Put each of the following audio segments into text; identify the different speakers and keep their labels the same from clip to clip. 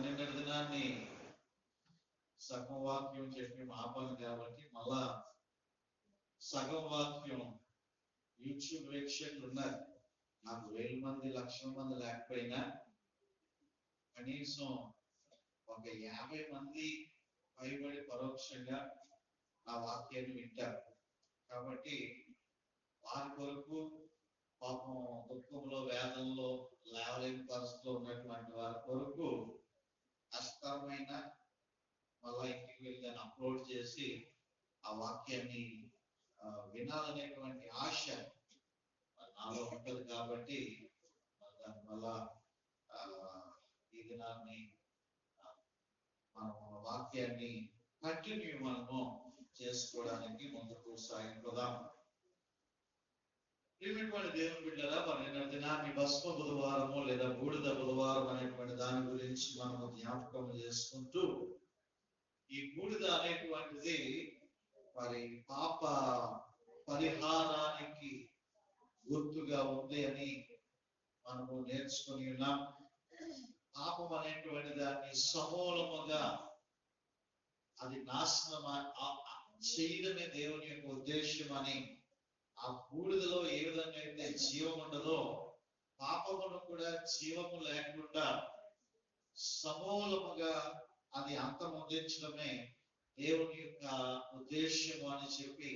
Speaker 1: నిన్నటి దినాన్ని సగం వాక్యం చెప్పి ఆపాను కాబట్టి మళ్ళా సగం వాక్యం యూట్యూబ్ వీక్షకులు ఉన్నారు. నాకు 1000 మంది 1,00,000 మంది లేకపోయినా కనీసం ఒక 50 మంది పైబడి పరోక్షంగా ఆ వాక్యాన్ని వింటారు. కాబట్టి వారి కొరకు పాపం దుఃఖంలో వేదంలో లేవలేని పరిస్థితిలో ఉన్నటువంటి వారి కొరకు కష్టమైన మళ్ళా ఇంటికి వెళ్ళి దాన్ని అప్లోడ్ చేసి ఆ వాక్యాన్ని వినాలనేటువంటి ఆశ నాలో ఉంటుంది. కాబట్టి దానివల్ల ఈ దినాన్ని మనం వాక్యాన్ని కంటిన్యూ మనము చేసుకోవడానికి ముందుకు సాగిపోదాం. ప్రియమైనటువంటి దేవుని బిడ్డలారా, మరి నిన్నటి దినాన్ని భస్మ బుధవారము లేదా బూడిద బుధవారం అనేటువంటి దాని గురించి మనము జ్ఞాపకం చేసుకుంటూ, ఈ బూడిద అనేటువంటిది మరి పాప పరిహారానికి గుర్తుగా ఉంది అని మనము నేర్చుకుని ఉన్నాం. పాపం అనేటువంటి దాన్ని సమూలముగా అది నాశనం చేయడమే దేవుని యొక్క ఉద్దేశం అని, ఆ బూడిదలో ఏ విధంగా అయితే జీవం ఉండదో పాపమును కూడా జీవము లేకుండా సమూలముగా అది అంతమొందించడమే దేవుని యొక్క ఉద్దేశము అని చెప్పి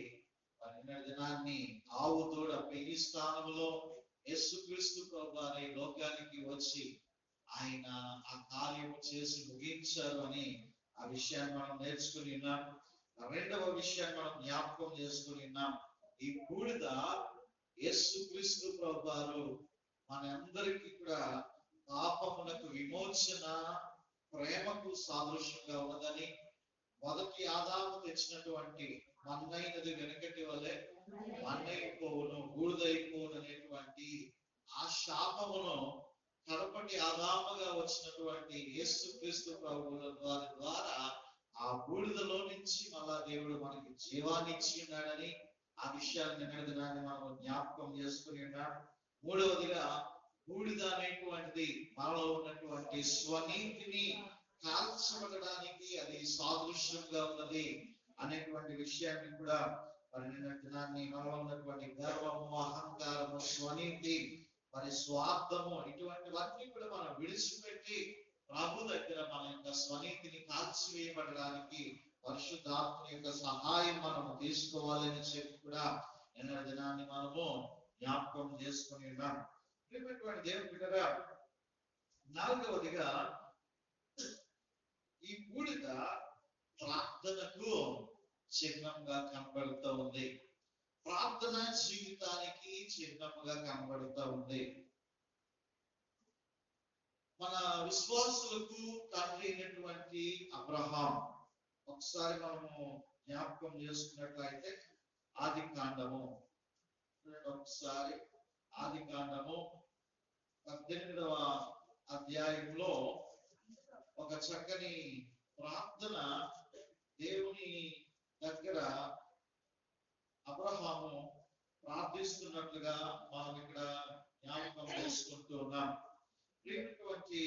Speaker 1: నిన్నటి దినాన్ని ఆవు తోడ పెళ్లి స్థానంలో యేసుక్రీస్తు ప్రభువారు లోకానికి వచ్చి ఆయన ఆ కార్యము చేసి ముగించారు అని ఆ విషయాన్ని మనం నేర్చుకుని ఉన్నాం. రెండవ విషయాన్ని మనం జ్ఞాపకం చేసుకుని ఉన్నాం. ఈ బూడిద యేసుక్రీస్తు ప్రభువారు మనందరికీ కూడా పాపమునకు విమోచన ప్రేమకు సాదృశ్యంగా ఉన్నదని, మొదటి ఆదాము తెచ్చినటువంటి మన్నైనది వెనకటి వలె మన్నైపోవును బూడిదైపోవును అనేటువంటి ఆ శాపమును కడపటి ఆదాముగా వచ్చినటువంటి యేసుక్రీస్తు ప్రభువుల ద్వారా ఆ బూడిదలో నుంచి మళ్ళా దేవుడు మనకి జీవాన్ని ఇచ్చి ఉన్నాడని ఆ విషయాన్ని నిన్నటి దినాన్ని మనం జ్ఞాపకం చేసుకుని ఉన్నాం. మూడవదిగా బూడిద అనేటువంటిది మనలో ఉన్నటువంటి స్వనీతిని కాల్చబడడానికి అది సాదృశ్యంగా ఉన్నది అనేటువంటి విషయాన్ని కూడా మరి నిన్నటి దినాన్ని మనలో ఉన్నటువంటి గర్వము, అహంకారము, స్వనీతి, మరి స్వార్థము, ఇటువంటివన్నీ కూడా మనం విడిచిపెట్టి ప్రభు దగ్గర మన యొక్క స్వనీతిని కాల్చివేయబడడానికి పరిశుద్ధాత్మ యొక్క సహాయం మనము తీసుకోవాలని చెప్పి కూడా నిన్నటి దినాన్ని మనము జ్ఞాపకం చేసుకుని ఉన్నాం. దేవుని బిడ్డగా నాలుగవదిగా ఈ బూడిద ప్రార్థనకు చిహ్నంగా కనబడుతూ ఉంది. ప్రార్థన జీవితానికి చిహ్నముగా కనబడుతూ ఉంది. మన విశ్వాసులకు తండ్రి అయినటువంటి అబ్రహాం, ఒకసారి మనము జ్ఞాపకం చేసుకున్నట్లయితే ఆది కాండము 18వ అధ్యాయంలో ఒక చక్కని ప్రార్థన దేవుని దగ్గర అబ్రహాము ప్రార్థిస్తున్నట్లుగా మనం ఇక్కడ జ్ఞాపకం చేసుకుంటూ ఉన్నాం. ప్రియమైనటువంటి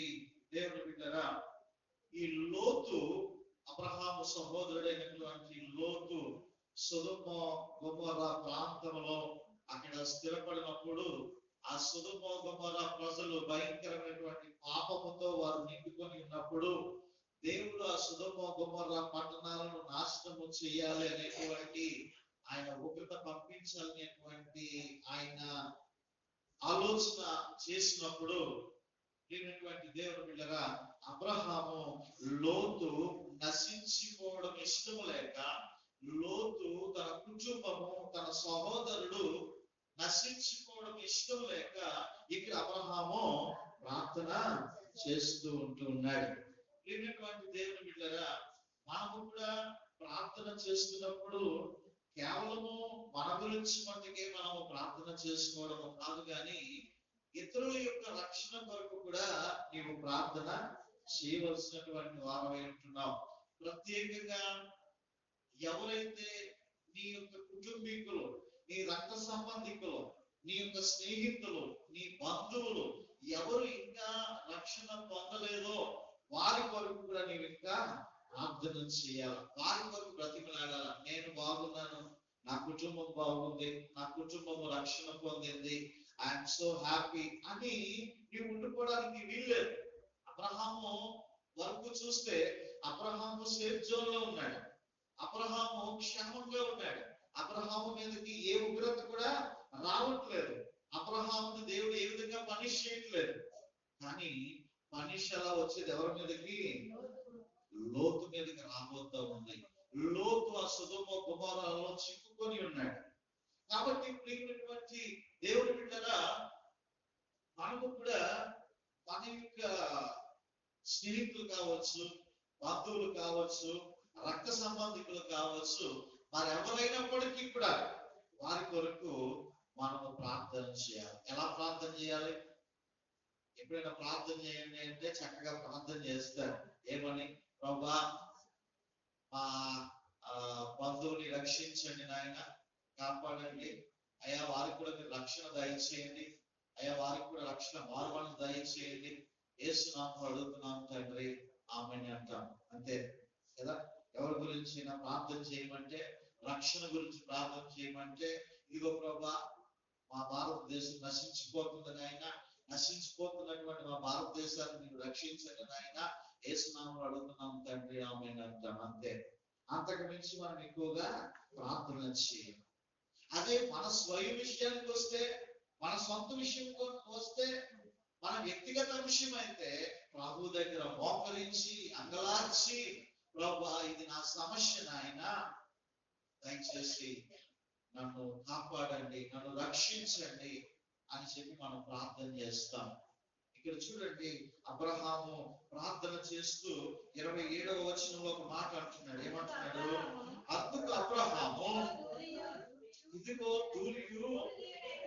Speaker 1: దేవుని బిడ్డరా, ఈ లోతు అబ్రహాము సహోదరుడైనటువంటి లోతు సొదొమ గొమొర్రా ప్రాంతంలో అక్కడ స్థిరపడినప్పుడు ఆ సొదొమ గొమొర్రా ప్రజలు భయంకరమైనటువంటి పాపముతో వారు నిండుకొని ఉన్నప్పుడు దేవుడు ఆ సొదొమ గొమొర్రా పట్టణాలను నాశనము చేయాలి అనేటువంటి ఆయన ఉగ్రత పంపించాలనేటువంటి ఆయన ఆలోచన చేసినప్పుడు దేవుని బిడ్డగా అబ్రహాము లోతు నశించిపోవడం ఇష్టం లేక, లోతు తన కుటుంబము తన సహోదరుడు నశించిపోవడం ఇష్టం లేక ఇక్కడ అబ్రహాము ప్రార్థన చేస్తూ ఉంటున్నాడు. దేవుని బిడ్డగా మనము కూడా ప్రార్థన చేస్తున్నప్పుడు కేవలము మన గురించి మట్టుకే మనము ప్రార్థన చేసుకోవడం కాదు, కానీ ఇతరుల యొక్క రక్షణ కొరకు కూడా నీవు ప్రార్థన చేయవలసినటువంటి వారమై ఉంటున్నావు. ప్రత్యేకంగా ఎవరైతే నీ యొక్క కుటుంబీకులు, నీ రక్త సంబంధికులు, నీ యొక్క స్నేహితులు, నీ బంధువులు ఎవరు ఇంకా రక్షణ పొందలేదో వారి కొరకు కూడా నీవు ఇంకా ప్రార్థన చేయాలి, వారి కొరకు బ్రతిమలాడాల. నేను బాగున్నాను, నా కుటుంబం బాగుంది, నా కుటుంబం రక్షణ పొందింది, ఐఎమ్ సో హ్యాపీ అని నీవు ఉండిపోవడానికి వీల్లేదు. అబ్రహాము వరకు చూస్తే అబ్రహాము సేఫ్ జోన్ లో ఉన్నాడు, అబ్రహాము క్షేమంగా ఉన్నాడు, అబ్రహాము మీదకి ఏ ఉగ్రత కూడా రావట్లేదు, అబ్రహాముని దేవుడు ఏ విధంగా పనిష్ చేయట్లేదు. కానీ పనిష్ అలా వచ్చేది ఎవరి మీదకి? లోతు మీదకి రాబోతా ఉంది. లోతు ఆ సొదొమ గొమొర్రాలో చిక్కుకొని ఉన్నాడు. కాబట్టి ప్రియమైనటువంటి దేవుని బిడ్డలారా, మనము కూడా మన యొక్క స్నేహితులు కావచ్చు, బంధువులు కావచ్చు, రక్త సంబంధికులు కావచ్చు, మరి ఎవరైనప్పటికీ కూడా వారి కొరకు మనము ప్రార్థన చేయాలి. ఎలా ప్రార్థన చేయాలి? ఎప్పుడైనా ప్రార్థన చేయండి అంటే చక్కగా ప్రార్థన చేస్తారు. ఏమని? ప్రభువా, మా బంధువుని రక్షించండి నాయన, కాపాడండి అయ్యా, వారికి కూడా మీరు రక్షణ దయచేయండి అయ్యా, వారికి కూడా రక్షణ మార్గాలను దయచేయండి, యేసు నామములో అడుగుతున్నాం తండ్రి, ఆమేన్ అంటాం. అంతే కదా. ఎవరి గురించి ప్రార్థన చేయమంటే, రక్షణ గురించి ప్రార్థన చేయమంటే, ఇదిగో ప్రభువా, మా భారతదేశం నశించిపోతుంది నాయన, నశించిపోతున్నటువంటి మా భారతదేశాన్ని మీరు రక్షించండి నాయన, యేసు నామములో అడుగుతున్నాం తండ్రి, ఆమేన్ అంటాం. అంతే, అంతకు మించి మనం ఎక్కువగా ప్రార్థన చేయాలి. అదే మన స్వయం విషయానికి వస్తే, మన సొంత విషయం వస్తే, మన వ్యక్తిగత విషయం అయితే ప్రభు దగ్గర మోకరించి అంగలార్చి, ప్రభువా ఇది నా సమస్య నాయన, దయచేసి నన్ను కాపాడండి, నన్ను రక్షించండి అని చెప్పి మనం ప్రార్థన చేస్తాం. ఇక్కడ చూడండి, అబ్రహాము ప్రార్థన చేస్తూ 27వ వచనంలో ఒక మాట అంటున్నాడు. ఏమంటున్నాడు? అందుకు అబ్రహాము, ఇదిగో తూలియు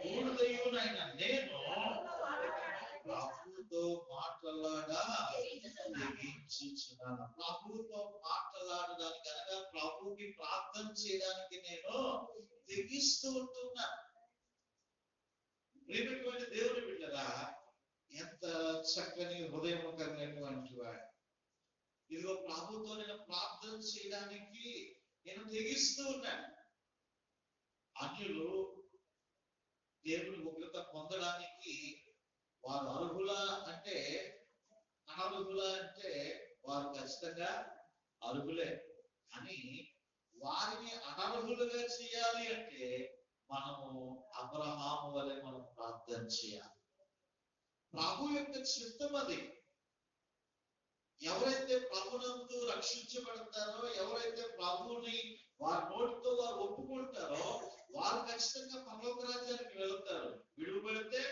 Speaker 1: బూడిదయునైన నేను ప్రభువుతో మాట్లాడా తెగించుచున్నాను. ప్రభువుతో మాట్లాడడానికి అనగా ప్రభువుకి ప్రార్థన చేయడానికి నేను తెగిస్తూ ఉంటున్నా. ప్రియమైనటువంటి దేవుని బిడ్డలా, ఎంత చక్కని హృదయం కలిగినటువంటి వాడు. ఇదిగో ప్రభుతో నేను ప్రార్థన చేయడానికి నేను తెగిస్తూ ఉన్నాను. అన్యులు దేవుని ఉగ్రత పొందడానికి వారు అర్హులా అంటే, అనర్హులా అంటే వారు ఖచ్చితంగా అర్హులే. అని వారిని అనర్హులుగా చేయాలి అంటే మనము అబ్రహాము వలె మనం ప్రార్థన చేయాలి. ప్రభు యొక్క చిత్తం అది. ఎవరైతే ప్రభునందు రక్షించబడతారో, ఎవరైతే ప్రభుని వారి నోటితో వారు ఒప్పుకుంటారో, వారు ఖచ్చితంగా పరలోక రాజ్యానికి వెళ్తారు. విడువబడితే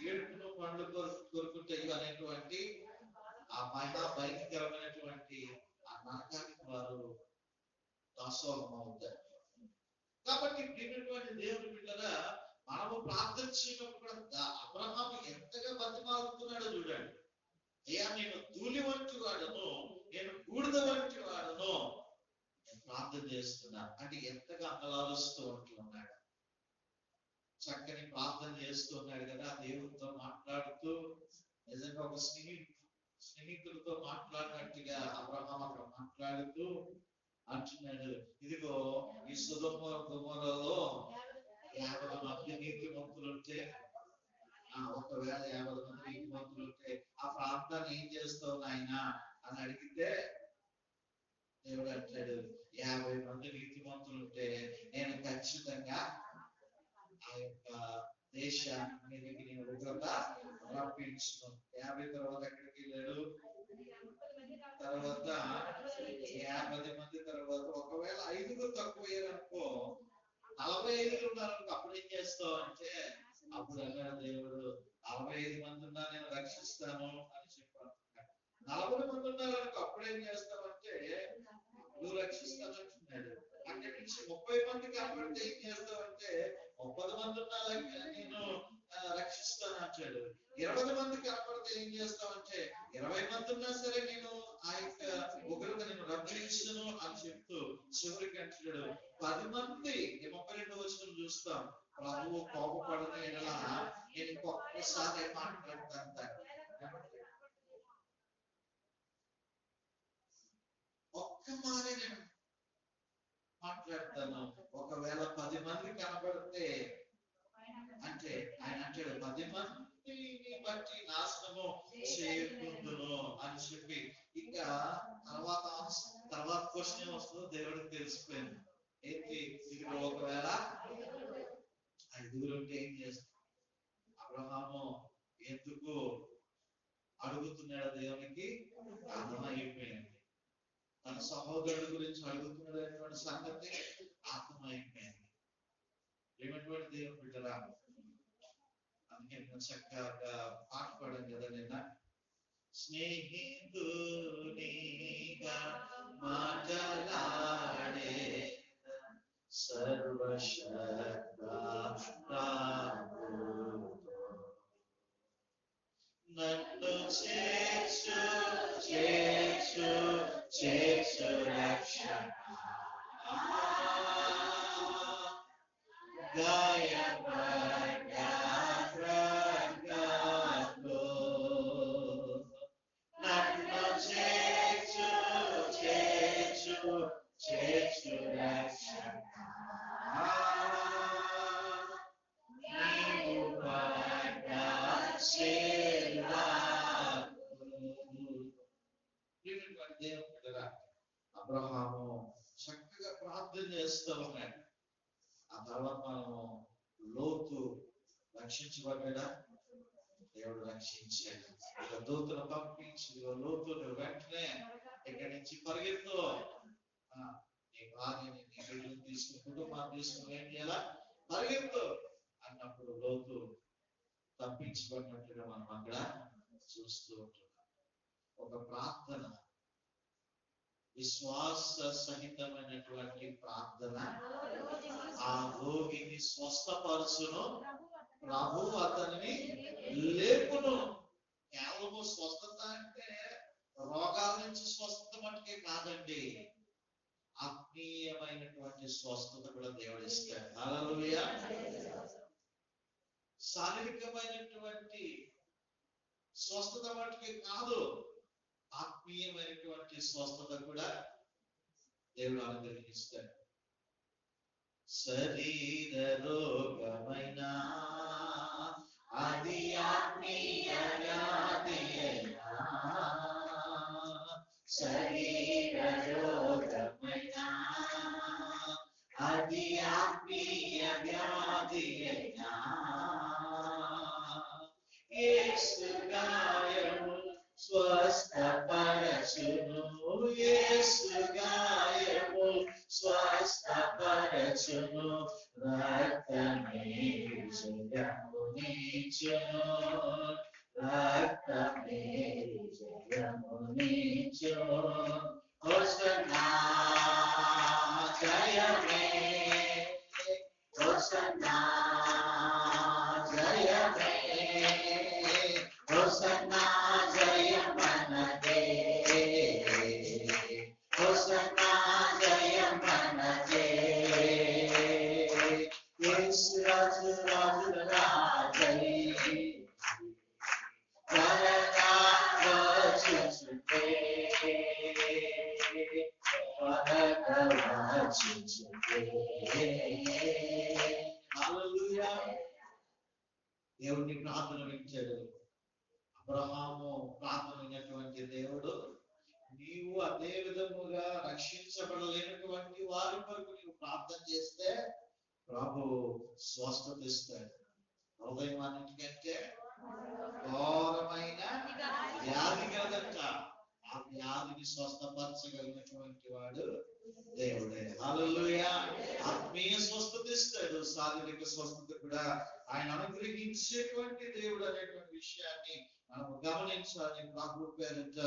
Speaker 1: ఏడుపును పండ్లు కోరుకుంటాయి అనేటువంటి ఆ మహా భయంకరమైనటువంటి ఆ నరకానికి వారు దాసోహం అవుతారు. కాబట్టి ప్రియమైనటువంటి దేవుని బిడ్డలారా, మనము ప్రార్థన చేయనప్పుడు అబ్రహాము ఎంతగా బతిమాలుతున్నాడో చూడండి. అయ్యా, నేను ధూళి వంటి వాడను, నేను బూడిద వంటి వాడను, నేను ప్రార్థన చేస్తున్నా అంటే ఎంతగా అంగలారుస్తూ ఉంటున్నాడు. చక్కని ప్రార్థన చేస్తూ ఉన్నాడు కదా, దేవుడితో మాట్లాడుతూ. నిజంగా ఒక స్నేహితులతో మాట్లాడినట్టుగా అబ్రహాం అక్కడ మాట్లాడుతూ అంటున్నాడు, ఇదిగో ఈ సొదొమ గొమొర్రాలో 50 మంది నీతిమంతులుంటే, ఒకవేళ 50 మంది నీతిమంతులుంటే ఆ ప్రాంతాన్ని ఏం చేస్తావు నాయనా అని అడిగితే, దేవుడు అంటాడు, 50 మంది నీతిమంతులుంటే నేను ఖచ్చితంగా ఆ యొక్క దేశాన్ని నేను ఉగ్రత రప్పించును. 50 తర్వాత ఎక్కడికి వెళ్ళాడు? తర్వాత 50 మంది తర్వాత ఒకవేళ 5 తక్కువయ్యారనుకో, 45 ఉన్నారనుకో, అప్పుడు ఏం చేస్తావు అంటే, అప్పుడు అన్నాడు దేవుడు, 45 మంది ఉన్నా నేను రక్షిస్తాను అని చెప్పాను. 40 మంది ఉన్నారనుకో, అప్పుడు ఏం చేస్తావంటే నువ్వు రక్షిస్తానంటున్నాడు. అక్కడి నుంచి 30 మంది కనబడితే ఏం చేస్తావంటే, 30 మంది ఉన్నా నేను రక్షిస్తాను అంటాడు. 20 మంది కనబడితే ఏం చేస్తావంటే, 20 మంది ఉన్నా సరే నేను ఆ యొక్క ఉగ్రత నేను రక్షించను అని చెప్తూ చివరికి అంటాడు 10 మంది. 32వ వచనం చూస్తాం, ప్రభువు కోపపడని ఎడల నేను ఒక్కసారి మాట్లాడతాను. మాట్లాడతాను. ఒకవేళ 10 మంది కనబడితే అంటే ఆయన అంటాడు 10 మందిని బట్టి నాశనము చేయకుందును అని చెప్పి, ఇంకా తర్వాత క్వశ్చన్ ఏమొస్తుందో దేవుడికి తెలిసిపోయింది. ఏంటి? ఇక్కడ ఒకవేళ 5 ఉంటే ఏం చేస్తాం? అబ్రహాము ఎందుకు అడుగుతున్నాడు దేవునికి అర్థమైపోయింది. తన సహోదరుడి గురించి అడుగుతున్నాడు అనేటువంటి సంగతి అర్థమైపోయింది. ఏమైనటువంటి దేవుని బిడ్డరా, అందుకే నేను చక్కగా పాట పాడాను కదా నిన్న. స్నేహితునిగా మాటలాడే సర్వశక్తా నన్ను చేర్చు చేర్చు చేర్చు రక్షణ గాయపడ్డాలో నన్ను చేర్చు చేర్చు చేర్చు రక్షణ నీవు పడ్డా అబ్రహాము చక్కగా ప్రార్థన చేస్తూ ఉన్నాడు. ఆ తర్వాత మనము లోతు రక్షించబడ్డా, దేవుడు రక్షించాడు. ఇక దూతను పంపించి లోతు వెంటనే ఇక్కడి నుంచి పరిగెత్తు, నీ భార్యని నీ బిడ్డను తీసుకుని కుటుంబాన్ని తీసుకుని ఏం చేయాలా? పరిగెత్తు అన్నప్పుడు లోతు తప్పించబడినట్టుగా మనం అక్కడ చూస్తూ ఉంటున్నాం. ఒక ప్రార్థన, విశ్వాస సహితమైనటువంటి ప్రార్థన ఆ రోగిని స్వస్థపరచును, ప్రభు అతనిని లేపును. కేవలము స్వస్థత అంటే రోగాల నుంచి స్వస్థత మటుకే కాదండి, ఆత్మీయమైనటువంటి స్వస్థత కూడా దేవుడు ఇస్తాడు. హల్లెలూయా. శారీరకమైనటువంటి స్వస్థత మటుకే కాదు, ఆత్మీయమైనటువంటి స్వస్థత కూడా దేవుడు అనుగ్రహిస్తాడు. శరీర రోగమైన అది ఆత్మీయ వ్యాధి అయినా, శరీర రోగమైన అది ఆత్మీయ వ్యాధి అయినా, యేసు గాయము స్వస్థపరచును, యేసు గాయము స్వస్థపరచును, రక్తమే జయమునిచ్చును, రక్తమే జయమునిచ్చును. హోసన్నా జయమే, హోసన్నా జయమే, హోసన్నా జయమనదే, హోసన్నా జయమనదే. యేసు రాజు రాజుల రాజై త్వరగా వచ్చుచుంటే, త్వరగా వచ్చుచుంటే. హల్లెలూయా. దేవుడిని ప్రార్థన వింటాడు. అబ్రహాము ప్రార్థన విన్నటువంటి దేవుడు, నీవు అదే విధముగా రక్షించబడలేనటువంటి వారి కొరకు నీవు ప్రార్థన చేస్తే ప్రభు స్వస్థత ఇస్తాడు. హృదయం అన్నిటికంటే ఘోరమైన వ్యాధి కదంట, ఆ వ్యాధిని స్వస్థపరచగలిగినటువంటి వాడు దేవుడే. హల్లెలూయా. ఆత్మీయ స్వస్థత ఇస్తాడు, శారీరక స్వస్థత కూడా ఆయన అనుగ్రహించేటువంటి దేవుడు అనేటువంటి విషయాన్ని మనం గమనించాలి. ప్రభు పేరిట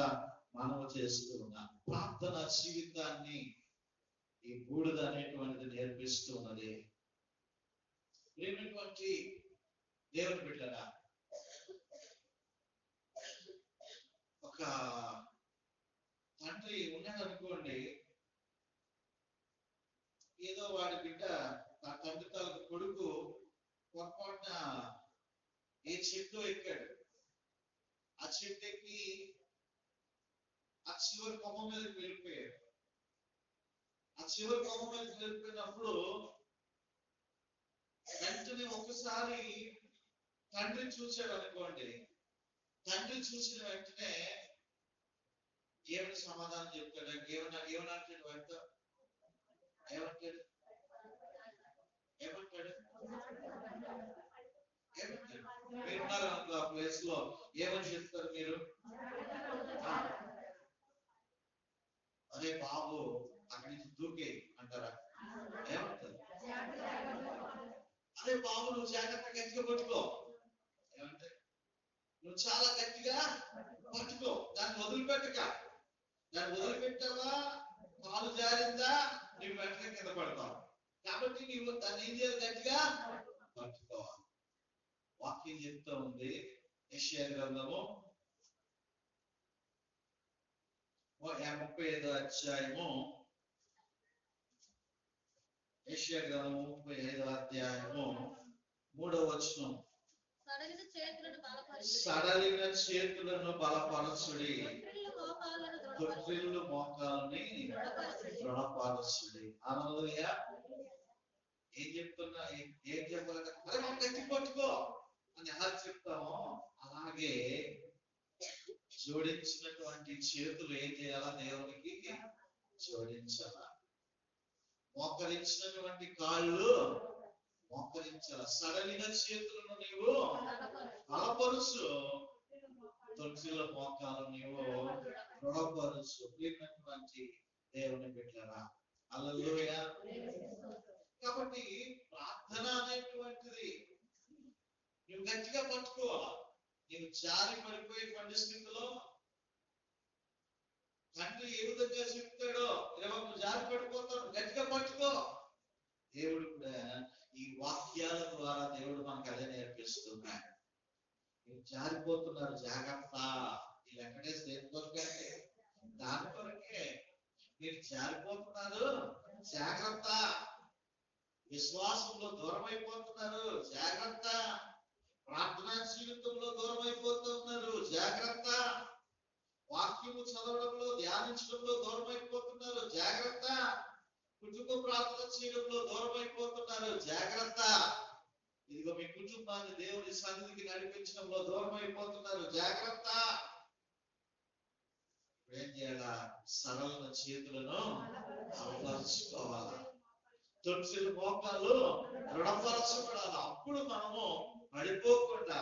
Speaker 1: మనం చేస్తూ ఉన్నాం. ప్రార్థన జీవితాన్ని ఈ బూడిద అనేటువంటిది నేర్పిస్తూ ఉన్నది. ప్రేమైనటువంటి దేవుని బిడ్డలారా, ఒక తండ్రి ఉన్నాడు అనుకోండి, ఏదో వాడి బిడ్డ ఆ తండ్రి తాలూకు కొడుకు పొరపాటున ఏ చెట్టు ఎక్కాడు, ఆ చెట్టు ఎక్కి ఆ చివరి కొమ్మ మీదకి వెళ్ళిపోయాడు. ఆ చివరి కొమ్మ మీద వెళ్ళిపోయినప్పుడు వెంటనే ఒకసారి తండ్రి చూశాడు అనుకోండి. తండ్రి చూసిన వెంటనే ఏమని సమాధానం చెప్తాడు? ఏమనంటాడు? వెంట ఏమంటాడు? ఏమంటాడు? మీరున్నారు అనుకో ఆ ప్లేస్ లో, ఏమని చెప్తారు మీరు? అదే బాబు అక్కడి నుంచి దూకే అంటారా? ఏమంటారు? అదే బాబు నువ్వు జాగ్రత్తగా గట్టిగా పట్టుకో. ఏమంటే నువ్వు చాలా గట్టిగా పట్టుకో, దాన్ని వదిలిపెట్టక. దాన్ని వదిలిపెట్టావా, కాలు జారిందా, నువ్వు వెంటనే కింద పడతావు. కాబట్టి నీవు దాన్ని ఏం చేయాలి? గట్టిగా పట్టుకోవాలి. వాక్యం చెప్తా ఉంది యెషయా గ్రంథము 35వ అధ్యాయము. యెషయా గ్రంథము 35వ అధ్యాయము 3వ వచనం. సడలిన చేతులను బలపరచుడి, తొట్టిల్లు మోకాలని దృఢపరచుడి. హల్లెలూయా. ఏం చెప్తున్నా? ఏం చెప్పాలంటే అరే మనం గట్టి పట్టుకో అని ఎలా చెప్తామో అలాగే జోడించినటువంటి చేతులు ఏం చేయాలా? దేవునికి జోడించాలా. మోకరించినటువంటి కాళ్ళు మోకరించాల. సడలిన చేతులను నీవు బలపరుచు, తొట్టిల్ల మోకాలు నీవు దృఢపరుచు. ప్రియమైనటువంటి దేవుని బిడ్డలారా, హల్లెలూయా. కాబట్టి ప్రార్థన అనేటువంటిది నువ్వు గట్టిగా పట్టుకోవాలా. నీవు జారి పడిపోయేటువంటి స్థితిలో తండ్రి ఏ విధంగా చెప్తాడో, నువ్వు జారి పడిపోతావు, గట్టిగా పట్టుకో. దేవుడు కూడా ఈ వాక్యాల ద్వారా దేవుడు మనకు అదే నేర్పిస్తున్నాడు. మీరు జారిపోతున్నారు, జాగ్రత్త. ఈ వెంకటేష్ దేని కొరకంటే దాని కొరకే. మీరు జారిపోతున్నారు, జాగ్రత్త. విశ్వాసంలో దూరం అయిపోతున్నారు, జాగ్రత్త. ప్రార్థనా జీవితంలో దూరం అయిపోతున్నారు, జాగ్రత్త. వాక్యము చదవడంలో, ధ్యానించడంలో దూరం అయిపోతున్నారు, జాగ్రత్త. కుటుంబ ప్రార్థన చేయడంలో దూరం అయిపోతున్నారు, జాగ్రత్త. ఇదిగో మీ కుటుంబాన్ని దేవుని సన్నిధికి నడిపించడంలో దూరం అయిపోతున్నారు, జాగ్రత్త. ఏం చేయాలా? సరళ చేతులను అలవర్చుకోవాలా, తొట్టిల్లు మోకాళ్ళు దృఢపరచబడాలి. అప్పుడు మనము పడిపోకుండా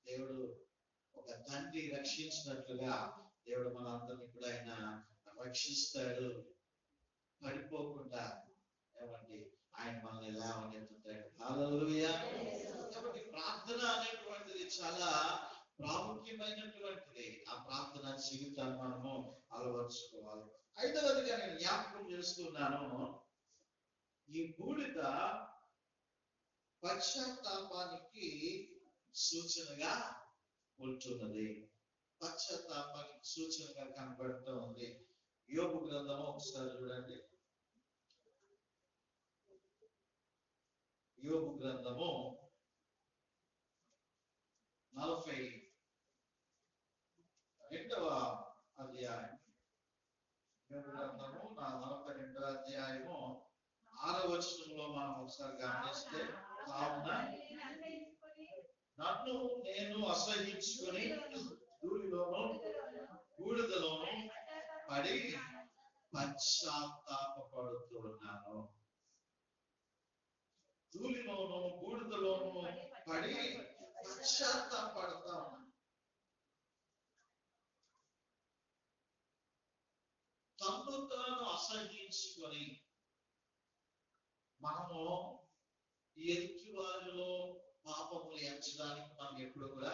Speaker 1: దేవుడు ఒక తండ్రి రక్షించినట్లుగా దేవుడు మనందరినీ కూడా ఆయన రక్షిస్తాడు. పడిపోకుండా ఏమండి ఆయన మనల్ని లేవనెత్తుతాడు. హల్లెలూయా. కాబట్టి ప్రార్థన అనేటువంటిది చాలా ప్రాముఖ్యమైనటువంటిది. ఆ ప్రార్థన జీవితాన్ని మనము అలవర్చుకోవాలి. ఐదవదిగా నేను జ్ఞాపకం చేస్తున్నాను, ఈ బూడిద పశ్చాత్తాపానికి సూచనగా ఉంటున్నది. పశ్చాత్తాపానికి సూచనగా కనబడుతూ ఉంది. యోబు గ్రంథము ఒకసారి చూడండి. యోబు గ్రంథము 42వ అధ్యాయం. యోబు గ్రంథము 42వ అధ్యాయము 6వ వచనంలో మనం ఒకసారి గమనిస్తే, కావున నన్ను నేను అసహించుకొని ధూళిలోను బూడిదలోను పడి పశ్చాత్తాపడుతున్నాను. ధూళిలోను బూడిదలోను పడి పశ్చాత్తాపడతా ఉన్నాను. తన్ను తాను అసహించుకొని మనము ఎదుటి వారిలో పాపములు ఎంచడానికి మనం ఎప్పుడు కూడా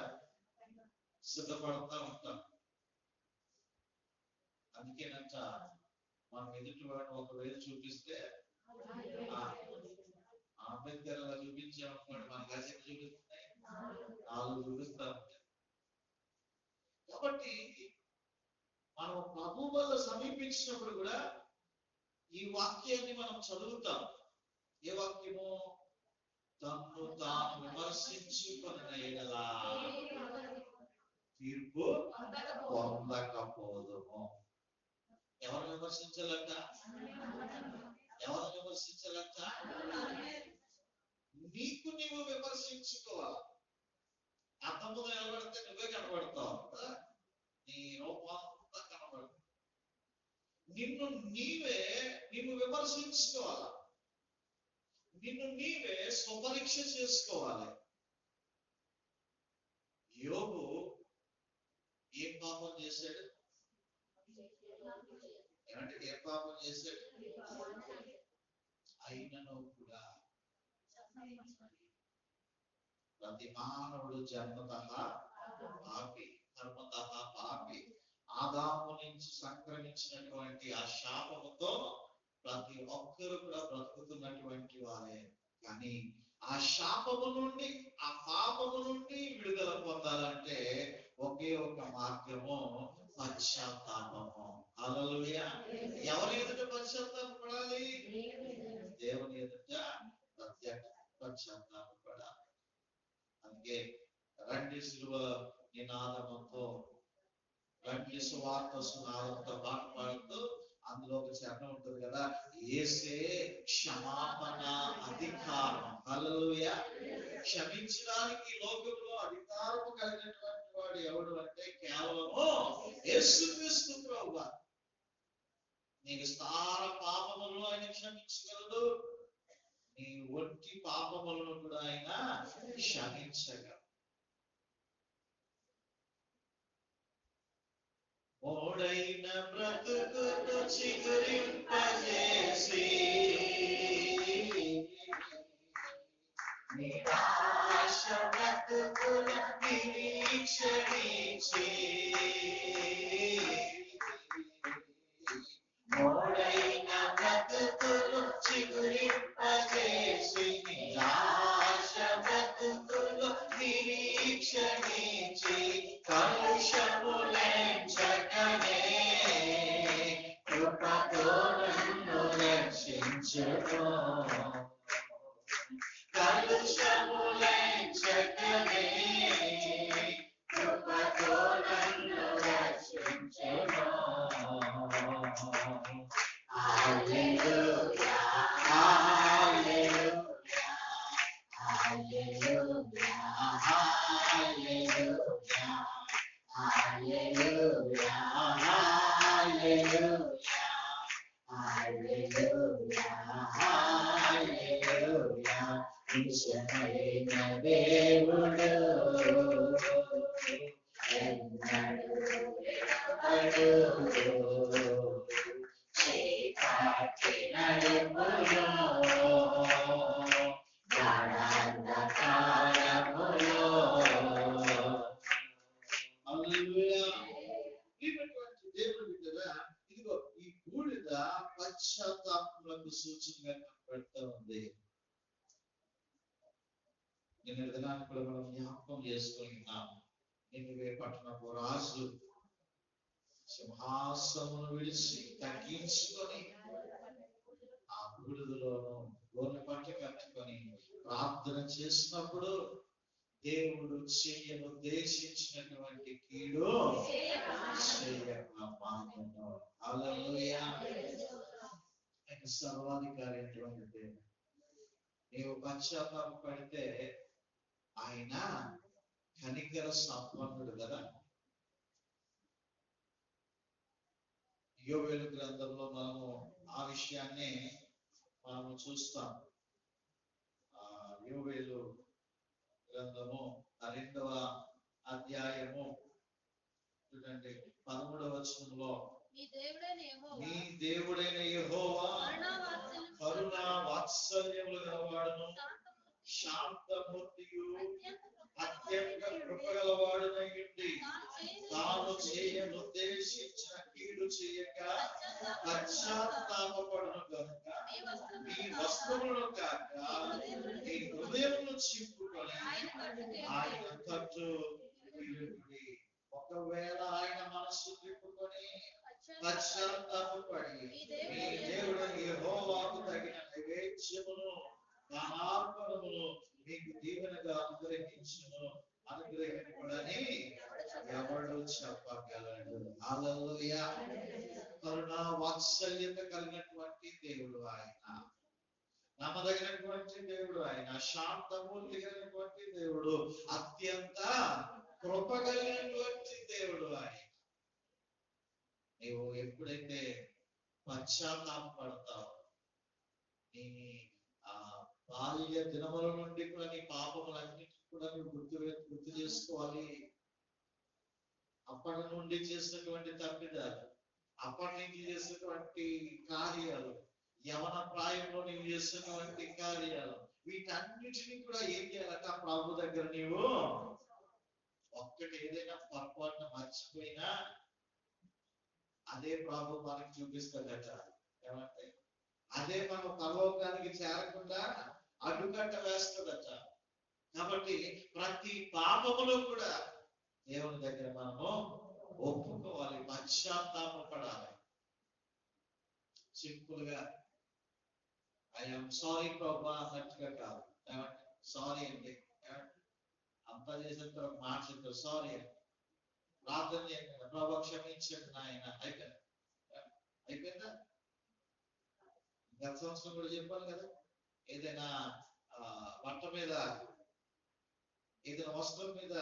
Speaker 1: సిద్ధపడతా ఉంటాం. అందుకేనంట మనం ఎదుటి వాడిని ఒకవేళ చూపిస్తే అంబేద్కర్ అలా చూపించామనుకోండి, మన గజెట్ చూపిస్తున్నాయి, వాళ్ళు చూపిస్తా ఉంటాయి. కాబట్టి మనం ప్రభు వల్ల సమీపించినప్పుడు కూడా ఈ వాక్యాన్ని మనం చదువుతాం. ఏ వాక్యము? తన్ను తాను విమర్శించుకొనిన యెడల తీర్పు పొందకపోదుము. ఎవరు విమర్శించాలంట? ఎవరు విమర్శించాలంట? నీకు నీవు విమర్శించుకోవాలి. అర్థం ముందు నిలబడితే నువ్వే కనబడతావు కదా, నీ రూపంతా కనబడుతుంది. నిన్ను నీవు విమర్శించుకోవాలి, నిన్ను నీవే స్వపరీక్ష చేసుకోవాలి. యోబు ఏం పాపం చేశాడు? ఏమంటే ఏం పాపం చేశాడు? అయినను కూడా ప్రతి మానవుడు జన్మతః పాపి, కర్మతః పాపి. ఆదాము నుంచి సంక్రమించినటువంటి ఆ శాపముతో ప్రతి ఒక్కరు కూడా బ్రతుకుతున్నటువంటి వారే. కానీ ఆ శాపము నుండి, ఆ పాపము నుండి విడుదల పొందాలంటే ఒకే ఒక మార్గము పశ్చాత్తాపము. హల్లెలూయా. ఎవరి ఎదుట పశ్చాత్తాపడాలి? దేవుని ఎదుట ప్రత్యక్ష పశ్చాత్తాపడాలి. అందుకే రండి సిలువ నినాదముతో, రండి సువార్త సునాదంతో పాట పాడుతూ అందులో ఒక చరణం ఉంటుంది కదా, యేసే క్షమాపణ అధికారం. హల్లెలూయా. క్షమించడానికి లోకంలో అధికారము కలిగినటువంటి వాడు ఎవడు అంటే కేవలము యేసుక్రీస్తు ప్రభువు. నీకు స్థాన పాపములను ఆయన క్షమించగలడు, నీ ఒంటి పాపములను కూడా ఆయన క్షమించగలడు. మోడైన బ్రతుకును చిగురింపజేసి నిరాశ బ్రతుకుల నిరీక్షణించి, మోడైన బ్రతుకును చిగురింపజేసి నిరాశ బ్రతుకులు నిరీక్షణించి కలుషములెంచకనే కృపతో నన్ను రక్షించును. కలుషములెంచకనే కృపతో నన్ను రక్షించును. హల్లెలూయా, హల్లెలూయా, హల్లెలూయా, హల్లెలూయా, హల్లెలూయా, హల్లెలూయా, హల్లెలూయా. నిజమైన దేవుడు ఎన్నడూ విడవడు, చీకటి నడుములో గాఢాంధకారములో. హల్లెలూయా. దేవుడు బిడ్డలా, ఇదిగో ఈ బూడిద పశ్చాత్తాపములకు సూచనగా కనబడుతూ ఉంది. నిన్న దినాన్ని కూడా మనం జ్ఞాపకం చేసుకుంటున్నాం. నిన్నవే పట్టణపు రాజు సింహాసనమును విడిచి తగ్గించుకొని ఆ బూడిదలోను గోనె పట్ట కట్టుకొని ప్రార్థన చేసినప్పుడు దేవుడు చేయను ఉద్దేశించినటువంటి కీడు చేయకమాయెను. హల్లెలూయా. ఆయన సర్వాధికారి అయినటువంటి దేవుడు. నీవు పశ్చాత్తాపడితే ఆయన కనికర సంపన్నుడు కదా. యోవేలు గ్రంథంలో మనము ఆ విషయాన్ని మనము చూస్తాం. యోవేలు గ్రంథము 2వ అధ్యాయము చూడండి 13వ వచనంలో, నీ దేవుడైన యెహోవా కరుణా వాత్సల్యములు గలవాడును శాంతమూర్తియు అత్యంత కృపగలవాడునై ఉండి తాను చేయనుద్దేశించిన కీడు చేయక పశ్చాత్తాపపడును కనుక నీ వస్త్రములను కాక నీ హృదయమును చింపుకొని ఆయన తట్టు తిరుగుడి. ఒకవేళ ఆయన మనస్సు తిప్పుకొని పశ్చాత్తాపపడి మీ దేవుడైన యెహోవాకు తగిన నైవేద్యమును దానార్పణమును మీకు దీవెనగా అనుగ్రహింపడని ఎవడు చెప్పగలడు. హల్లెలూయా. కరుణ వాత్సల్యత కలిగినటువంటి దేవుడు ఆయన, నమ్మదగినటువంటి దేవుడు ఆయన, శాంతము కలిగినటువంటి దేవుడు, అత్యంత కృప కలిగినటువంటి దేవుడు ఆయన. నీవు ఎప్పుడైతే పశ్చాత్తాపడతావు, నీ బాల్య దినముల నుండి కూడా నీ పాపములన్నిటి కూడా నువ్వు గుర్తు చేసుకోవాలి. అప్పటి నుండి చేసినటువంటి తప్పిదాలు, అప్పటి నుంచి చేసినటువంటి కార్యాలు, యవన ప్రాయంలో నీవు చేసినటువంటి కార్యాలు, వీటన్నిటిని కూడా ఏం చేయాలంట, ప్రభు దగ్గర నీవు ఒక్కటి ఏదైనా పొరపాటున మర్చిపోయినా అదే ప్రభు మనకి చూపిస్తాడట. ఏమంటే అదే మనం పరలోకానికి చేరకుండా అడ్డుకట్ట వేస్తుందట. కాబట్టి ప్రతి పాపములో కూడా దేవుని దగ్గర మనము ఒప్పుకోవాలి, పశ్చాత్తాపడాలి. సింపుల్ గా ఐఎమ్ సారీ ప్రభా అన్నట్టుగా కాదు. సారీ అండి అంతా చేసిన తర్వాత మాట చెప్తారు సారీ అని, ప్రార్థన చేయండి, ప్రభా క్షమించండి నాయన, అయిపోయిందా? గత సంవత్సరం కూడా చెప్పాను కదా, ఏదైనా బట్ట మీద, ఏదైనా వస్త్రం మీద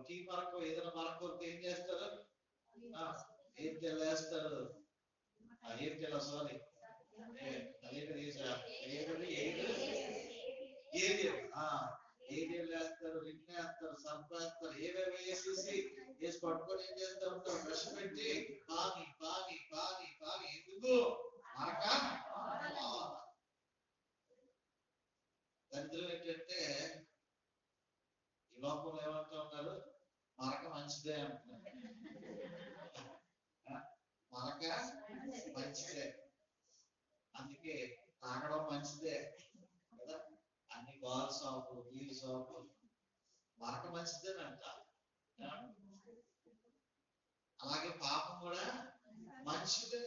Speaker 1: టీ మరకో ఏదైనా మరకో ఏం చేస్తారు? ఏం తెల్లేస్తారు, ఏం తెల్ల సారీ ఏది వేస్తారు, రిన్ వేస్తారు, సర్ఫ్ వేస్తారు, ఏవేవి వేసేసి వేసి పట్టుకొని ఏం చేస్తూ ఉంటారు, బ్రష్ పెట్టి పాని పాని పాని పాని, ఎందుకు మరక? దరిద్రం ఏంటంటే ఈ లోకంలో ఏమంటూ ఉన్నారు, మరక మంచిదే అంటున్నారు. మరక మంచిదే, అందుకే తాగడం మంచిదే కదా, అన్ని బాల్ షాపు వీల్ షాపు, మరక మంచిదేనంట. అలాగే పాపం కూడా మంచిదే.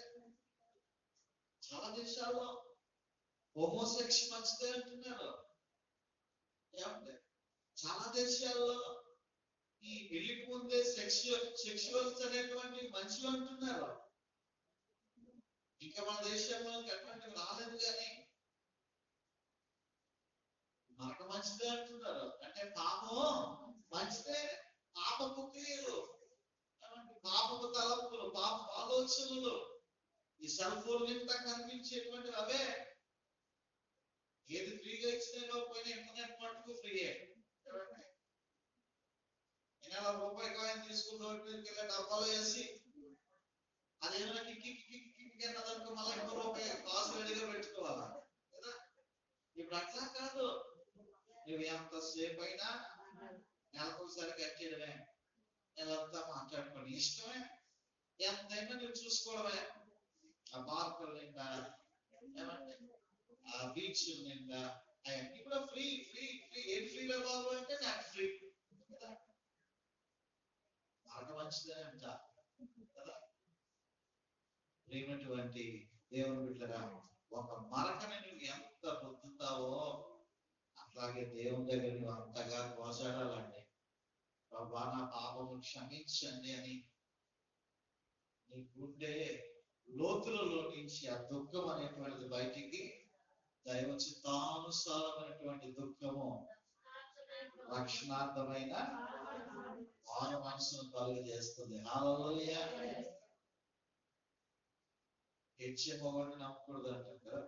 Speaker 1: చాలా దేశాల్లో హోమోసెక్స్ మంచిదే అంటున్నారు. ఏమంటే చాలా దేశాల్లో ఈ పెళ్లికి ముందే సెక్షువల్స్ అనేటువంటి మంచివి అంటున్నారు. ఇంకా మన దేశంలో అటువంటివి రాలేదు, కానీ మరక మంచిదే అంటున్నారు. అంటే పాపం మంచిదే, పాపపు క్రియలు, పాపపు తలంపులు, పాప ఆలోచనలు, ఈ సెల్ ఫోన్ నిండా కనిపించేటువంటి అవే. ఏది ఫ్రీగా ఇచ్చినా పోయినా ఇంటర్నెట్ మటుకు ఫ్రీయే. రూపాయి కాయిన్ తీసుకున్న డబ్బాలో వేసి అదేమైనా కిక్కి అన్నదనుకో మళ్ళీ ఇంకో రూపాయి పాస్వర్డ్గా పెట్టుకోవాలా కదా. ఇప్పుడు అట్లా కాదు, నువ్వు ఎంతసేపు అయినా నెలకొకసారి కట్టేయడమే, నెలంతా మాట్లాడుకోండి, ఇష్టమే, ఎంతైనా నువ్వు చూసుకోవడమే. ఆ పార్కుల నిండా, ఏమంటే ఆ బీచ్ నిండా అవన్నీ కూడా ఫ్రీ ఫ్రీ ఫ్రీ. ఏం ఫ్రీగా బాబు అంటే నాకు ఫ్రీ కదా, మాట మంచిదే అంట కదా. ప్రేమటువంటి దేవుని బిడ్డగా ఒక మరకని నువ్వు ఎంత పొందుతావో అట్లాగే దేవుని దగ్గర నువ్వు అంతగా కోసాడాలండి. ప్రభా నా పాపము క్షమించండి అని నీ గుండె లోతులలో నుంచి ఆ దుఃఖం అనేటువంటిది బయటికి దైవ చిత్తానుసారమైనటువంటి దుఃఖము రక్షణార్థమైన మానవ మనసును కలుగజేస్తుంది. హల్లెలూయా. ఏడ్చే మగవాడిని నమ్మకూడదు అంటారు కదా,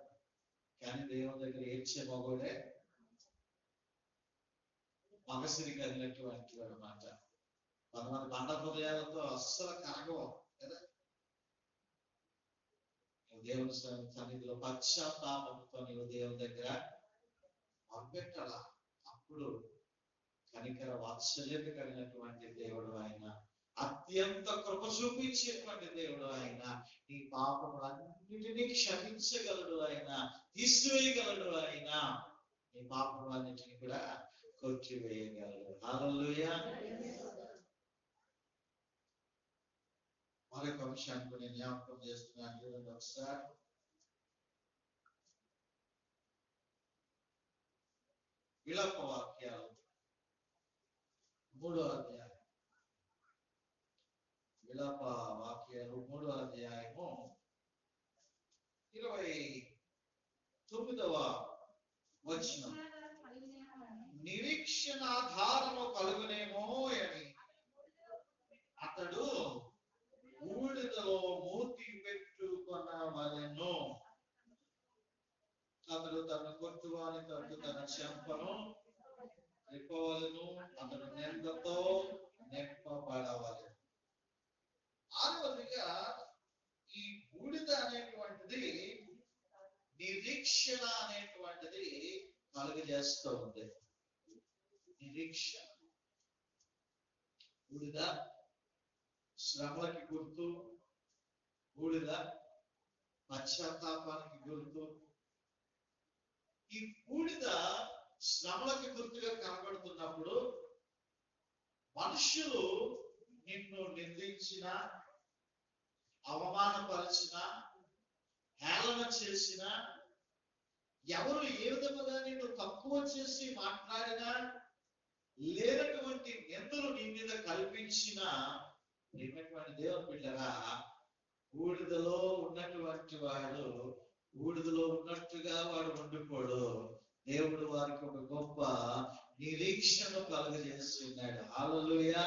Speaker 1: కానీ దేవుని దగ్గర ఏడ్చే మగవాడే మగసిరి కలిగినటువంటి వాడు మాట. కొంతమంది బండ హృదయాలతో అస్సలు కరగవు కదా. దేవుని సన్నిధిలో పశ్చాత్తాపంతో నీవు దేవుని దగ్గర మొదపెట్టాల. అప్పుడు కనికర వాత్సల్యత కలిగినటువంటి దేవుడు ఆయన, అత్యంత కృప చూపించేటువంటి దేవుడు ఆయన, నీ పాపములన్నిటినీ క్షమించగలడు ఆయన, తీసివేయగలడు ఆయన, నీ పాపములన్నిటినీ కూడా కొట్టివేయగలడు. హల్లెలూయా. మరొక అంశాన్ని నేను జ్ఞాపకం చేస్తున్నాను, చూడండి ఒకసారి. విలాప వాక్యాలు 3వ అధ్యాయం విలాప వాక్యాలు 3వ అధ్యాయము 29వ వచనం. నిరీక్షణ ఆధారము కలుగునేమో అని అతడు బూడిదలో మూతి పెట్టుకొనవలెను. అతడు తన కొట్టువాని తట్టు తన చెంపను రిప్పవలెను. అతడు నిందతో నింపబడవలెను. ఆరవదిగా ఈ బూడిద అనేటువంటిది నిరీక్షణ అనేటువంటిది కలుగజేస్తూ ఉంది. నిరీక్షణ. బూడిద శ్రమలకి గుర్తు, బూడిద పశ్చాత్తాపానికి గుర్తు. ఈ బూడిద శ్రమలకి గుర్తుగా కనబడుతున్నప్పుడు మనుషులు నిన్ను నిందించిన, అవమానపరిచిన, హేళన చేసిన, ఎవరు ఏ విధముగా నిన్ను తక్కువ చేసి మాట్లాడినా, లేనటువంటి నిందలు నీ మీద కల్పించిన ప్రియమైనటువంటి దేవుని బిడ్డరా, బూడిదలో ఉన్నటువంటి వాడు బూడిదలో ఉన్నట్టుగా వాడు ఉండిపోడు. దేవుడు వారికి ఒక గొప్ప నిరీక్షణ కలుగజేసి ఉన్నాడు. హల్లెలూయా.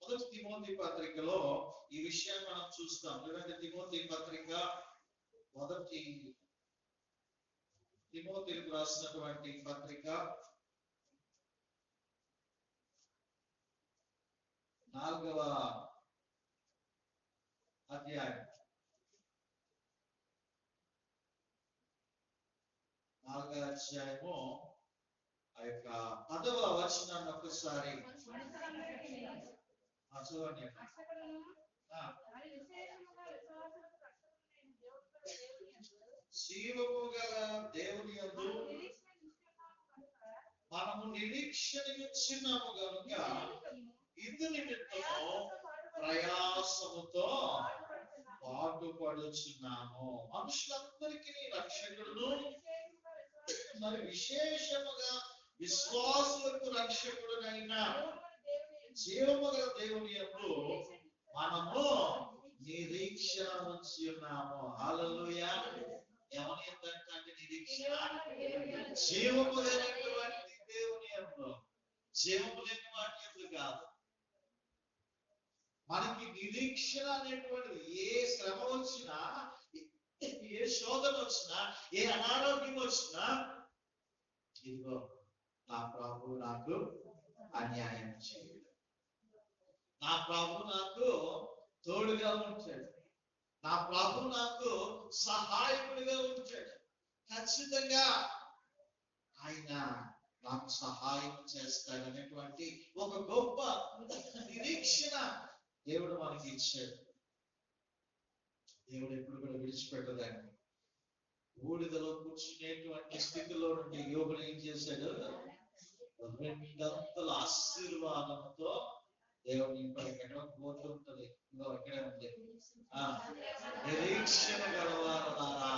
Speaker 1: మొదటి తిమోతి పత్రికలో ఈ విషయాన్ని మనం చూస్తాం. ఎందుకంటే తిమోతి పత్రిక మొదటి తిమోతికి రాసినటువంటి పత్రిక 4వ అధ్యాయం 4వ అధ్యాయము ఆ యొక్క 10వ వచనాన్ని ఒకసారి చదవండి. జీవము గల దేవుని యందు మనము నిరీక్షణ ఇచ్చినాము గనుక ఇందు నిమిత్తము ప్రయాసముతో పాటుపడుచున్నాము. మనుషులందరికీ రక్షకుడును, మరి విశేషముగా విశ్వాసులకు రక్షకుడునైన జీవము గల దేవుని యందు మనము నిరీక్షణ ఉంచి ఉన్నాము. హల్లెలూయా. ఎవరి ఎంతంటే నిరీక్షణ? జీవము లేనటువంటి దేవుని యందు. జీవము లేని వాటి యందు కాదు. మనకి నిరీక్షణ అనేటువంటిది ఏ శ్రమ వచ్చినా, ఏ శోధన వచ్చినా, ఏ అనారోగ్యం వచ్చినా, ఇదిగో నా ప్రభు నాకు అన్యాయం చేయడు, నా ప్రభు నాకు తోడుగా ఉంటాడు, నా ప్రభు నాకు సహాయకుడిగా ఉంటాడు. ఖచ్చితంగా ఆయన నాకు సహాయం చేస్తాడనేటువంటి ఒక గొప్ప నిరీక్షణ దేవుడు మనకి ఇచ్చాడు. దేవుడు ఎప్పుడు కూడా విడిచిపెట్టదాన్ని. బూడిదలో కూర్చునేటువంటి స్థితిలో నుండి యోగుడు ఏం చేశాడు? రెండంతల ఆశీర్వాదంతో దేవుని ఎక్కడ పోతుంటది. ఇంకో ఎక్కడే ఉంది, నిరీక్షణ గలవారా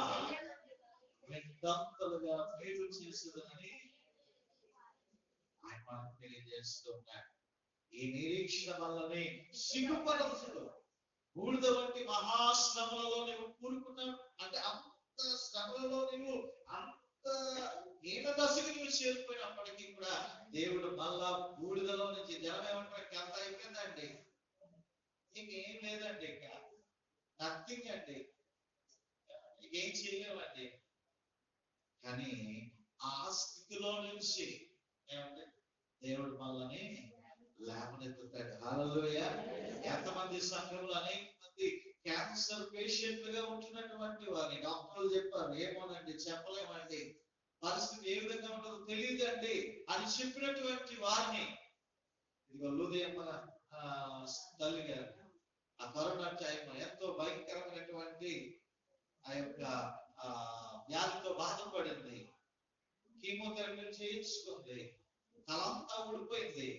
Speaker 1: రెండంతలుగా మేలు చేసేదని ఆయన మనకు తెలియజేస్తున్నాడు. ఈ నిరీక్షణ వల్లనే సిగ్గుపడదు. బూడిద వంటి మహాశ్రమలలో నువ్వు కూరుకున్నావు అంటే, అంత శ్రమలలో నువ్వు అంత హీన దశకి నువ్వు చేరిపోయినప్పటికీ కూడా దేవుడు మళ్ళా బూడిదలో నుంచి జనం ఏమంటారు? అంత అయిపోయిందండి, ఇంకేం లేదండి, ఇంకా నథింగ్ అండి, ఇంకేం చేయలేమండి. కానీ ఆ స్థితిలో నుంచి ఏమంటే దేవుడు మళ్ళని లేవనెత్తుతాడు. హల్లెలూయా. ఎంతమంది సంఘంలో అనేక మంది క్యాన్సర్ పేషెంట్లుగా ఉంటున్నటువంటి వారిని డాక్టర్లు చెప్పారు, ఏమోనండి చెప్పలేమండి, పరిస్థితి ఏ విధంగా ఉంటుందో తెలియదండి అని చెప్పినటువంటి వారిని, ఇదిగో లూదియమ్మ తల్లి గారు ఆ కరోనా టైంలో ఎంతో భయంకరమైనటువంటి ఆ యొక్క వ్యాధితో బాధపడింది. కీమోథెరపీ చేయించుకుంది, తలంతా ఊడిపోయింది,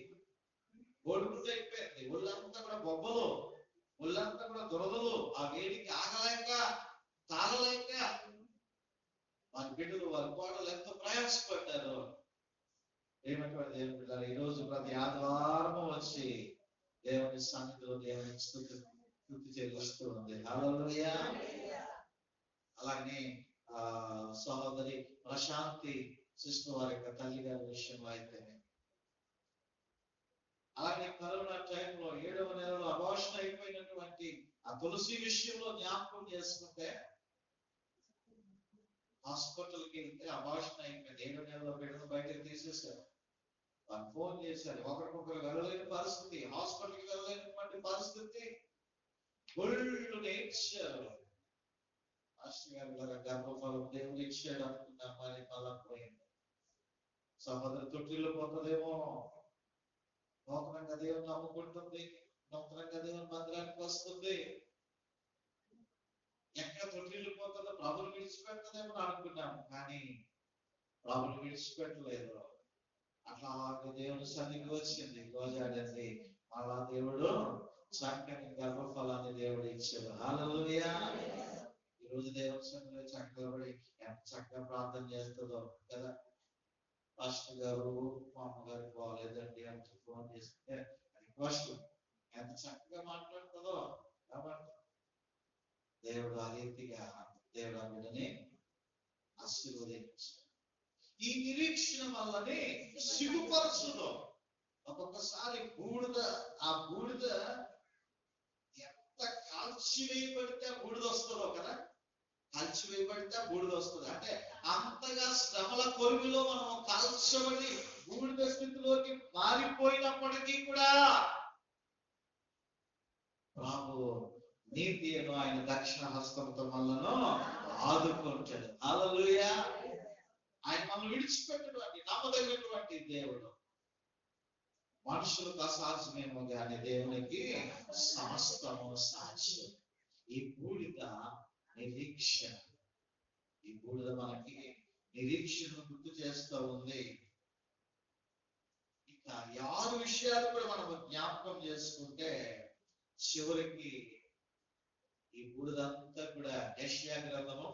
Speaker 1: అయిపోయింది, ఒళ్ళంతా కూడా బొబ్బలు, ఒళ్ళంతా కూడా దురదలు, ఆ వేడికి ఆగలేక తాళలేక వారి బిడ్డలు వారి కోడలు ఎంతో ప్రయాసపడ్డారు. ఏమైనటువంటి దేవుని బిడ్డలారా, ఈ రోజు ప్రతి ఆదివారం వచ్చి దేవుని సన్నిధిలో దేవుని స్తుతి చెల్లిస్తూ ఉంది. హల్లెలూయా. అలాగే సహోదరి ప్రశాంతి సిస్టర్ వారి యొక్క తల్లి గారి విషయంలో అయితేనే, అలాగే కరోనా టైంలో 7వ నెలలో అబార్షన్ అయిపోయినటువంటి ఆ తులసి విషయంలో జ్ఞాపకం చేసుకుంటే, హాస్పిటల్కి వెళ్తే అబార్షన్ అయిపోయింది. 7వ నెలలో బిడ్డను బయటకు తీసేశారు. వాళ్ళు ఫోన్ చేశారు, ఒకరికొకరు వెళ్ళలేని పరిస్థితి, హాస్పిటల్కి వెళ్ళలేనటువంటి పరిస్థితి. ఒళ్ళు నేర్చారు. మాస్టర్ గారు గర్భఫలం దేవుడు ఇచ్చాడు అనుకున్నాం, మరి మళ్ళా పోయింది. సహోదరి తొట్టిల్లు పోతుందేమో, నూతనంగా దేవుని నమ్ముకుంటుంది, నూతనంగా దేవుని మందిరానికి వస్తుంది, ఎక్కడ తొట్టిల్లు పోతుందో ప్రభులు విడిచిపెట్టదేమో అనుకున్నాము, కానీ ప్రభులు విడిచిపెట్టలేదు. అట్లా దేవుని సన్నిధికి వచ్చింది, గోజాడింది. మళ్ళా దేవుడు చక్కని గర్భఫలాన్ని దేవుడు ఇచ్చాడు. హల్లెలూయా. ఈ రోజు దేవుని సన్నిధిలో చక్కగా పడి ఎంత చక్కగా ప్రార్థన చేస్తుందో కదా. పాస్టర్ గారు మా అమ్మగారికి బాగలేదండి అంటే ఫోన్ చేస్తే రిక్వెస్ట్ ఎంత చక్కగా మాట్లాడుతుందో. కాబట్టి దేవుడు ఆ రీతిగా దేవుడు ఆ బిడ్డని ఆశీర్వదించాడు. ఈ నిరీక్షణ వల్లనే సిగ్గుపరచులో ఒక్కొక్కసారి ఆ బూడిద ఎంత కాల్చివేయబడితే బూడిద వస్తుందో కదా, కాల్చివేయబడితే బూడిద వస్తుంది. అంటే అంతగా శ్రమల కొలువులో మనం కాల్చబడి బూడిద స్థితిలోకి మారిపోయినప్పటికీ కూడా ప్రభు నీతి అను ఆయన దక్షిణ హస్తంతో మనలను ఆదుకుంటాడు. హల్లెలూయా. ఆయన మనల్ని విడిచిపెట్టటువంటి నమ్మదగినటువంటి దేవుడు. మనుషులకు అసాధ్యమేమో కానీ దేవునికి సమస్తము సాధ్యం. ఈ బూడిద నిరీక్షణ, ఈ బూడిద మనకి నిరీక్షణను గుర్తు చేస్తూ ఉంది. ఇక 6 విషయాలు కూడా మనం జ్ఞాపకం చేసుకుంటే చివరికి ఈ బూడిదంతా కూడా యెషయా గ్రంథము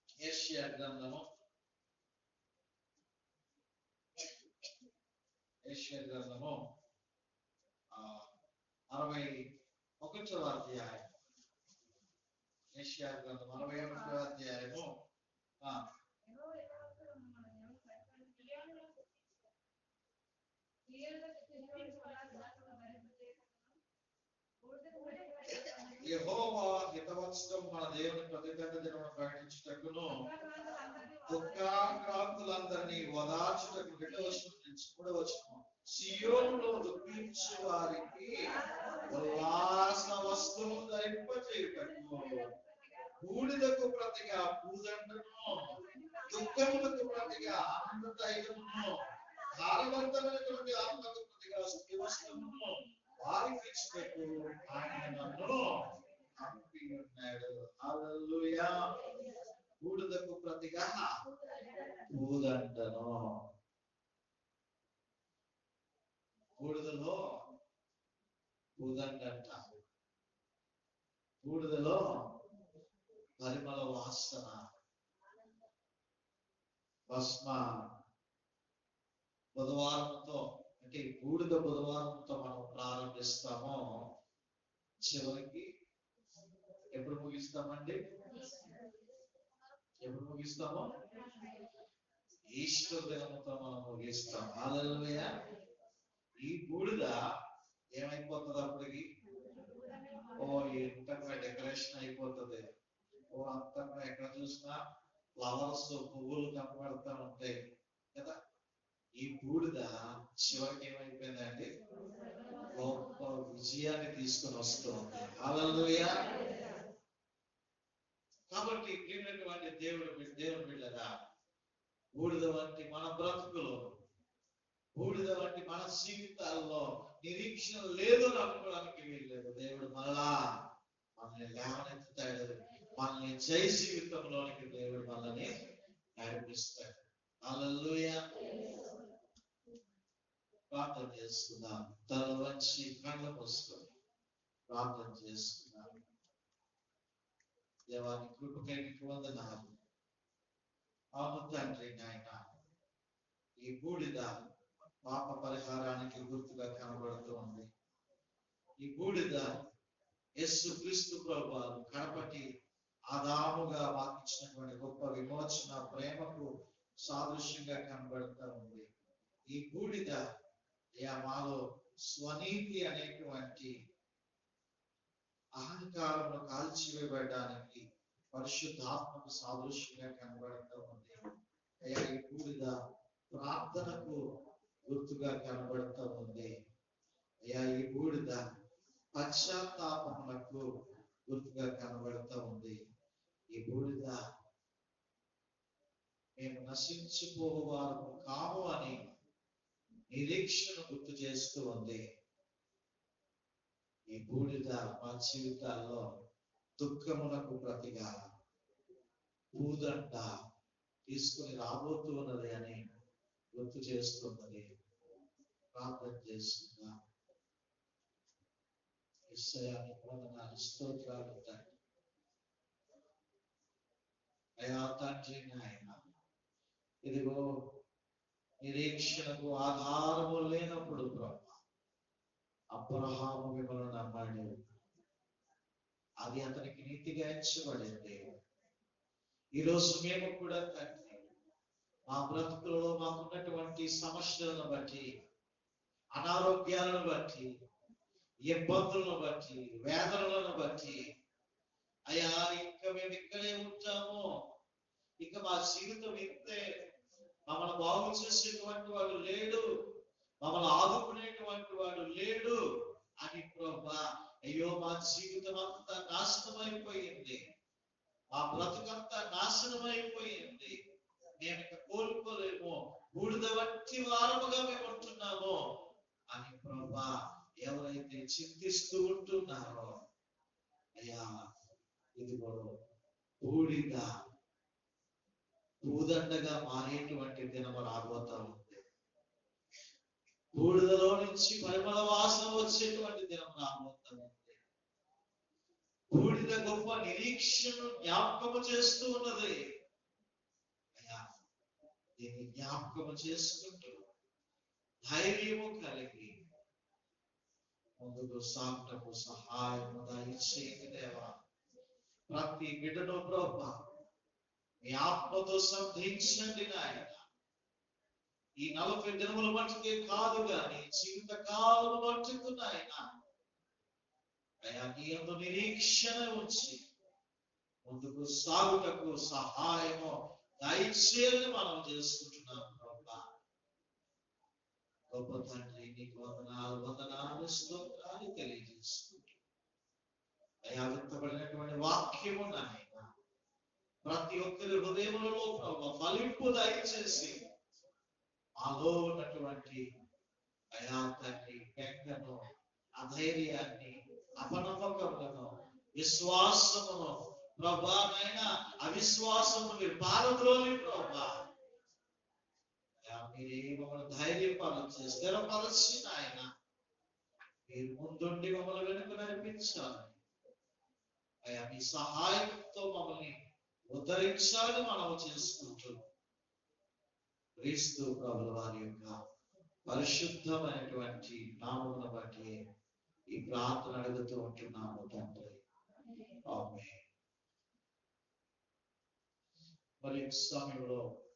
Speaker 1: 61వ అధ్యాయం, యెషయా గ్రంథం 61వ అధ్యాయము యెహోవా హితవచనం మన దేవుని ప్రతిదండ దినమున ప్రకటించుటకును దుఃఖాక్రాంతులందరినీ ఓదార్చుటకు 2వ సియోనులో దుఃఖించు వారికి ఉల్లాస వస్తువు ధరింపచేయుటకు బూడిదకు ప్రతిగా పూదండను, దుఃఖములకు ప్రతిగా ఆనంద తైలమును, భారవంతమైనటువంటి ఆత్మకు ప్రతిగా స్తుతి వస్త్రమును వారికి ఇచ్చినట్టు ఆయన నన్ను పంపి ఉన్నాడు. హల్లెలూయా. బూడిదకు ప్రతిగా పూదండను. బూడిదలో పూదండంట, బూడిదలో పరిమళ వాసన, భస్మ. బుధవారంతో అంటే బూడిద బుధవారంతో మనం ప్రారంభిస్తామో చివరికి ఎప్పుడు ముగిస్తామండి? ఎప్పుడు ముగిస్తామో ఈస్టర్ దినంతో మనం ముగిస్తాం. హల్లెలూయా. ఈ బూడిద ఏమైపోతుంది అప్పటికి? ఇంతగా డెకరేషన్ అయిపోతుంది. అంతగా ఎక్కడ చూసినా ఫ్లవర్స్, పువ్వులు కనబడతా ఉంటాయి కదా. ఈ బూడిద చివరికి ఏమైపోయిందండి? గొప్ప విజయాన్ని తీసుకొని వస్తుంది. హల్లెలూయా. కాబట్టి ప్రియమైనటువంటి దేవుని బిడ్డగా, బూడిద వంటి మన బ్రతుకులు, బూడిద వంటి మన జీవితాల్లో నిరీక్షణ లేదు అని అనుకోవడానికి వీల్లేదు. దేవుడు మళ్ళా మనల్ని లేవనెత్తుతాడు, మనల్ని జయ జీవితంలోనికి దేవుడు మనల్ని నడిపిస్తాడు. హల్లెలూయా. ప్రార్థన చేసుకుందాం. తల వంచి కళ్ళు మూసుకొని ప్రార్థన చేసుకుందాం. దేవాని కృపకైనటువంటి వందనాలు. అవును తండ్రి నాయన, ఈ బూడిద పాప పరిహారానికి గుర్తుగా కనబడుతూ ఉంది. ఈ బూడిద యేసుక్రీస్తు ప్రభువారు కడపటి ఆదాముగా మాకు ఇచ్చినటువంటి గొప్ప విమోచన ప్రేమకు సాదృశ్యంగా కనబడుతూ ఉంది. ఈ బూడిద మాలో స్వనీతి అనేటువంటి అహంకారమును కాల్చివేయబడడానికి పరిశుద్ధాత్మకు సాదృశ్యంగా కనబడుతూ ఉంది. అయ్యా ఈ బూడిద ప్రార్థనకు గుర్తుగా కనబడుతూ ఉంది. అయ్యా ఈ బూడిద పశ్చాత్తాపములకు గుర్తుగా కనబడుతూ ఉంది. ఈ బూడిద మేము నశించిపోవారు కాము అని నిరీక్షణ గుర్తు చేస్తూ ఉంది. ఈ బూడిద మా జీవితాల్లో దుఃఖమునకు ప్రతిగా పూదండ తీసుకుని రాబోతున్నది అని గుర్తు చేస్తున్నది. ప్రార్థన చేస్తున్నా. స్తోత్రాలు తండ్రి. అయా తండ్రి నాయన, ఇదిగో నిరీక్షణకు ఆధారము లేనప్పుడు ప్రభు అబ్రహాము మిమ్మల్ని నమ్మాడు, అది అతనికి నీతిగా ఎంచబడింది. ఈరోజు మేము కూడా తండ్రి మా బ్రతుకులలో మాకున్నటువంటి సమస్యలను బట్టి, అనారోగ్యాలను బట్టి, ఇబ్బందులను బట్టి, వేదనలను బట్టి అయ్యా ఇంకా మేము ఇక్కడే ఉంటాము, ఇక మా జీవితం ఇంతే, మమ్మల్ని బాగు చేసేటువంటి వాడు లేడు, మమ్మల్ని ఆదుకునేటువంటి వాడు లేడు అని ప్రభా అయ్యో మా జీవితం అంతా నాశనమైపోయింది, మా బ్రతుకంతా నాశనమైపోయింది, మేము ఇక కోలుకోలేము, బూడిద వంటి వారముగా మేము ఉంటున్నాము అని ప్రభా ఎవరైతే చింతిస్తూ ఉంటున్నారో అయ్యా ఇదిగో బూడిద పూదండగా మారేటువంటి దినము రాబోతా ఉంది. బూడిదలో నుంచి పరిమళ వాసన వచ్చేటువంటి దినం రాబోతా ఉంది. బూడిద గొప్ప నిరీక్షను జ్ఞాపకము చేస్తూ ఉన్నది. అయ్యా దీన్ని జ్ఞాపకము చేసుకుంటూ ధైర్యము కలిగి ముందుకు సాగుటకు సహాయము దయచేయండి దేవా. ప్రతి బిడ్డను ప్రభా మీ ఆత్మతో సంధించండి నాయన. ఈ 40 దినముల మట్టుకే కాదు గాని జీవిత కాలము మట్టుకు నాయన అయా నీ యందు నిరీక్షణ ఉంచి ముందుకు సాగుటకు సహాయము దయచేయాలని మనం చేసుకుంటున్నాం ప్రభా. గొప్ప తండ్రి నీకు వందనాలు స్తోత్రాలు తెలియజేసుకుంటూ అయా వ్యక్తపడినటువంటి వాక్యము నాయన ప్రతి ఒక్కరి హృదయములలో ప్రభు ఫలింపు దయచేసి మాలో ఉన్నటువంటి అయా తండ్రి బెంగను, అధైర్యాన్ని, అపనమ్మకములను, విశ్వాసమును ప్రభా నాయన అవిశ్వాసము మీరు పారద్రోలి ప్రభా మీరే మమ్మల్ని ధైర్యపరచి స్థిరపరచి నాయన మీరు ముందుండి మమ్మల్ని వెనుక నడిపించాలి. అయ్యా మీ సహాయంతో మమ్మల్ని ఉద్ధరించాలని మనం చేసుకుంటూ క్రీస్తు ప్రభుల వారి యొక్క పరిశుద్ధమైనటువంటి నామమును బట్టి ఈ ప్రార్థన అడుగుతూ ఉంటున్నాము తండ్రి. ఆమేన్. మరి సమయంలో